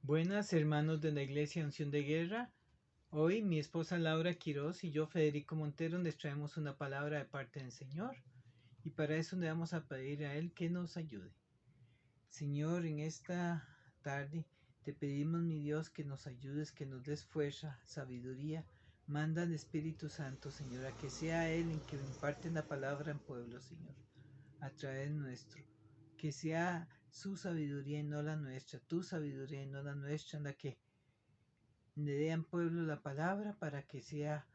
Buenas hermanos de la Iglesia Unción de Guerra. Hoy mi esposa Laura Quiroz y yo, Federico Montero, les traemos una palabra de parte del Señor y para eso le vamos a pedir a Él que nos ayude. Señor, en esta tarde te pedimos, mi Dios, que nos ayudes, que nos des fuerza, sabiduría. Manda al Espíritu Santo, Señor, a que sea Él en que imparte la palabra en pueblo, Señor, a través nuestro. Que sea su sabiduría y no la nuestra, tu sabiduría y no la nuestra, en la que le dé al pueblo la palabra para que sea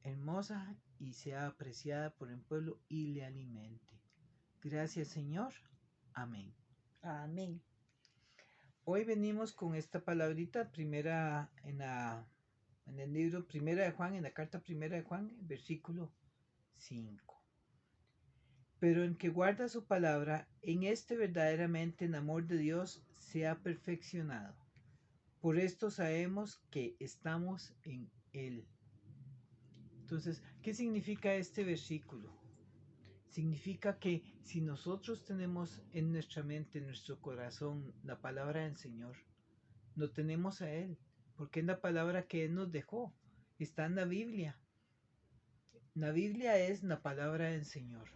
hermosa y sea apreciada por el pueblo y le alimente. Gracias, Señor. Amén. Amén. Hoy venimos con esta palabrita primera en el libro Primera de Juan, en la carta Primera de Juan, versículo 5. Pero en que guarda su palabra, en este verdaderamente el amor de Dios se ha perfeccionado. Por esto sabemos que estamos en Él. Entonces, ¿qué significa este versículo? Significa que si nosotros tenemos en nuestra mente, en nuestro corazón, la palabra del Señor, lo tenemos a Él, porque es la palabra que Él nos dejó. Está en la Biblia. La Biblia es la palabra del Señor.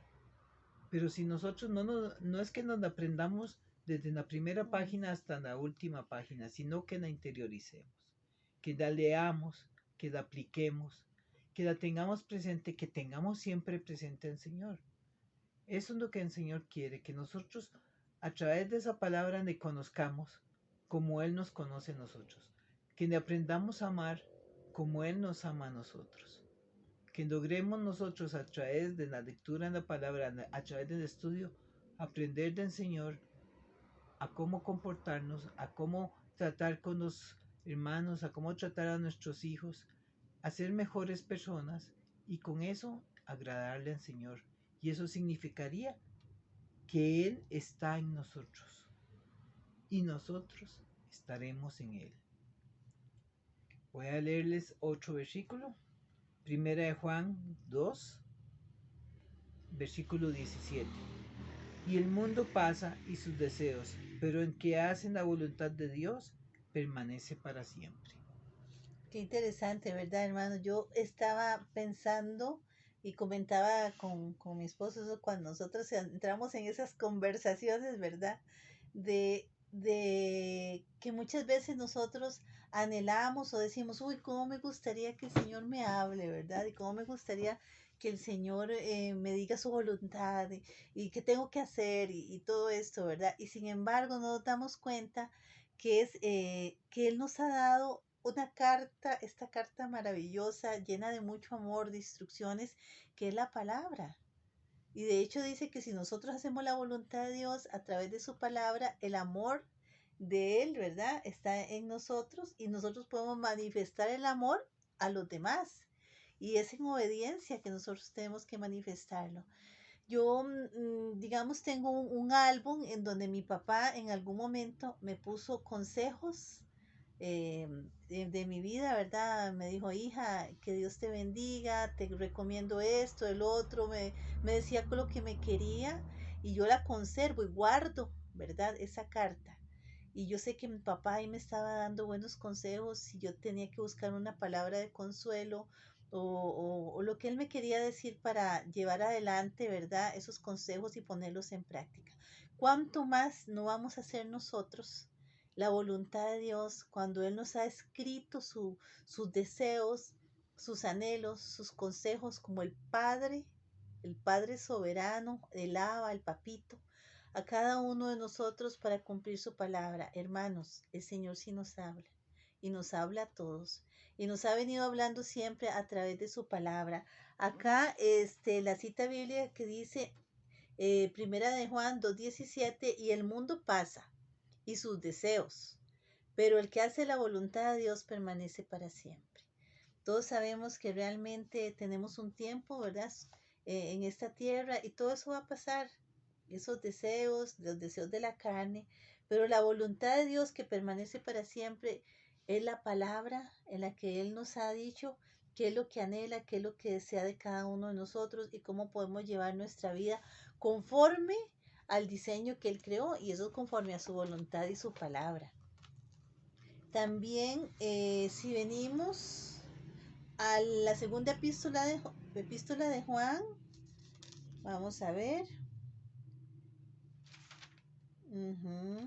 Pero si nosotros no es que nos la aprendamos desde la primera página hasta la última página, sino que la interioricemos, que la leamos, que la apliquemos, que la tengamos presente, que tengamos siempre presente al Señor. Eso es lo que el Señor quiere, que nosotros a través de esa palabra le conozcamos como Él nos conoce a nosotros, que le aprendamos a amar como Él nos ama a nosotros, que logremos nosotros a través de la lectura de la palabra, a través del estudio, aprender del Señor a cómo comportarnos, a cómo tratar con los hermanos, a cómo tratar a nuestros hijos, a ser mejores personas y con eso agradarle al Señor. Y eso significaría que Él está en nosotros y nosotros estaremos en Él. Voy a leerles otro versículo. Primera de Juan 2, versículo 17. Y el mundo pasa y sus deseos, pero el que hace la voluntad de Dios permanece para siempre. Qué interesante, ¿verdad, hermano? Yo estaba pensando y comentaba con mi esposo eso cuando nosotros entramos en esas conversaciones, ¿verdad? De que muchas veces nosotros anhelamos o decimos, uy, cómo me gustaría que el Señor me hable, ¿verdad? Y cómo me gustaría que el Señor me diga su voluntad y qué tengo que hacer y todo esto, ¿verdad? Y sin embargo, no nos damos cuenta que es que Él nos ha dado una carta, esta carta maravillosa, llena de mucho amor, de instrucciones, que es la palabra. Y de hecho dice que si nosotros hacemos la voluntad de Dios a través de su palabra, el amor de Él, ¿verdad? Está en nosotros y nosotros podemos manifestar el amor a los demás. Y es en obediencia que nosotros tenemos que manifestarlo. Yo, digamos, tengo un álbum en donde mi papá en algún momento me puso consejos de mi vida, ¿verdad? Me dijo, hija, que Dios te bendiga, te recomiendo esto, el otro, me decía lo que me quería y yo la conservo y guardo, ¿verdad? Esa carta. Y yo sé que mi papá ahí me estaba dando buenos consejos si yo tenía que buscar una palabra de consuelo o lo que él me quería decir para llevar adelante, ¿verdad? Esos consejos y ponerlos en práctica. ¿Cuánto más no vamos a hacer nosotros la voluntad de Dios cuando Él nos ha escrito sus deseos, sus anhelos, sus consejos como el Padre soberano, el Abba, el Papito, a cada uno de nosotros para cumplir su palabra? Hermanos, el Señor sí nos habla y nos habla a todos y nos ha venido hablando siempre a través de su palabra. Acá la cita bíblica que dice Primera de Juan 2:17, y el mundo pasa y sus deseos, pero el que hace la voluntad de Dios permanece para siempre. Todos sabemos que realmente tenemos un tiempo, ¿verdad? En esta tierra y todo eso va a pasar, esos deseos, los deseos de la carne, pero la voluntad de Dios que permanece para siempre es la palabra en la que Él nos ha dicho qué es lo que anhela, qué es lo que desea de cada uno de nosotros y cómo podemos llevar nuestra vida conforme al diseño que Él creó y eso conforme a su voluntad y su palabra. También, si venimos a la segunda epístola de Juan, vamos a ver. Ujú.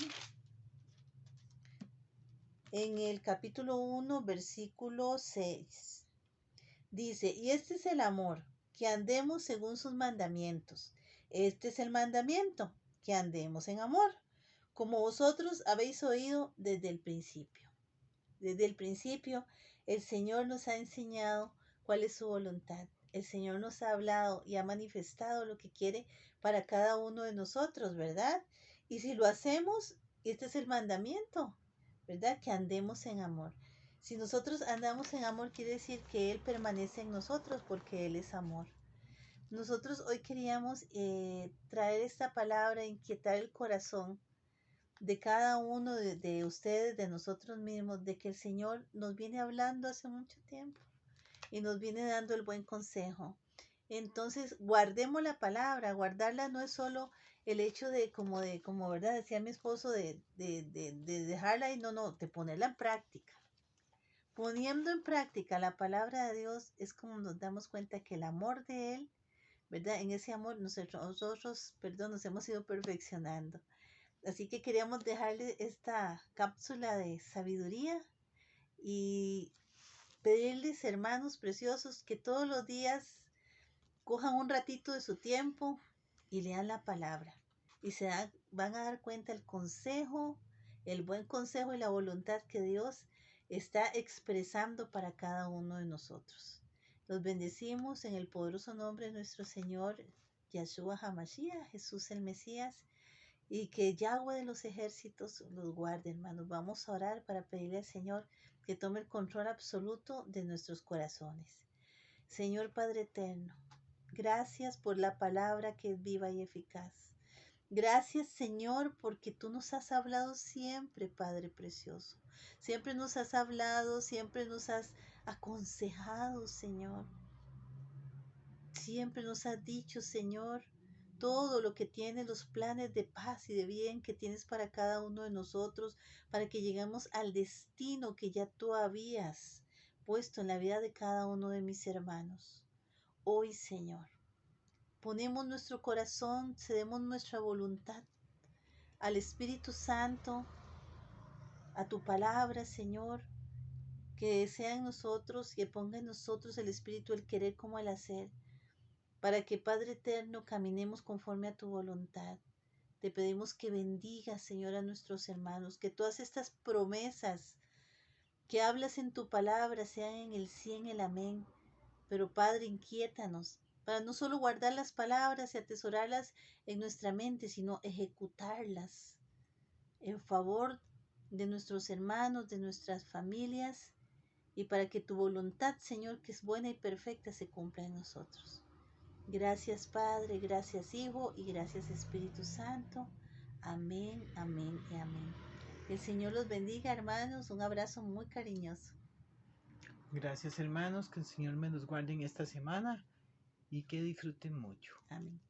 En el capítulo 1, versículo 6. Dice, y este es el amor, que andemos según sus mandamientos. Este es el mandamiento, que andemos en amor, como vosotros habéis oído desde el principio. Desde el principio, el Señor nos ha enseñado cuál es su voluntad. El Señor nos ha hablado y ha manifestado lo que quiere para cada uno de nosotros, ¿verdad? Y si lo hacemos, este es el mandamiento, ¿verdad? Que andemos en amor. Si nosotros andamos en amor, quiere decir que Él permanece en nosotros porque Él es amor. Nosotros hoy queríamos traer esta palabra, inquietar el corazón de cada uno de ustedes, de nosotros mismos, de que el Señor nos viene hablando hace mucho tiempo y nos viene dando el buen consejo. Entonces, guardemos la palabra. Guardarla no es solo el hecho como verdad, decía mi esposo, de dejarla y no, de ponerla en práctica. Poniendo en práctica la palabra de Dios es como nos damos cuenta que el amor de Él, ¿verdad? En ese amor nosotros, nos hemos ido perfeccionando. Así que queríamos dejarle esta cápsula de sabiduría y pedirles, hermanos preciosos, que todos los días cojan un ratito de su tiempo y lean la palabra. Y van a dar cuenta el consejo, el buen consejo y la voluntad que Dios está expresando para cada uno de nosotros. Los bendecimos en el poderoso nombre de nuestro Señor Yahshua HaMashiach, Jesús el Mesías, y que Yahweh de los ejércitos los guarde, hermanos. Vamos a orar para pedirle al Señor que tome el control absoluto de nuestros corazones. Señor Padre eterno, gracias por la palabra que es viva y eficaz. Gracias, Señor, porque tú nos has hablado siempre, Padre precioso. Siempre nos has hablado, siempre nos has aconsejado, Señor. Siempre nos has dicho, Señor, todo lo que tienes, los planes de paz y de bien que tienes para cada uno de nosotros, para que lleguemos al destino que ya tú habías puesto en la vida de cada uno de mis hermanos. Hoy, Señor, ponemos nuestro corazón, cedemos nuestra voluntad al Espíritu Santo, a tu palabra, Señor, que sea en nosotros, que ponga en nosotros el Espíritu, el querer como el hacer, para que, Padre eterno, caminemos conforme a tu voluntad. Te pedimos que bendigas, Señor, a nuestros hermanos, que todas estas promesas que hablas en tu palabra sean en el sí, en el amén. Pero, Padre, inquiétanos para no solo guardar las palabras y atesorarlas en nuestra mente, sino ejecutarlas en favor de nuestros hermanos, de nuestras familias, y para que tu voluntad, Señor, que es buena y perfecta, se cumpla en nosotros. Gracias, Padre, gracias, Hijo, y gracias, Espíritu Santo. Amén, amén y amén. El Señor los bendiga, hermanos. Un abrazo muy cariñoso. Gracias, hermanos, que el Señor me los guarde en esta semana y que disfruten mucho. Amén.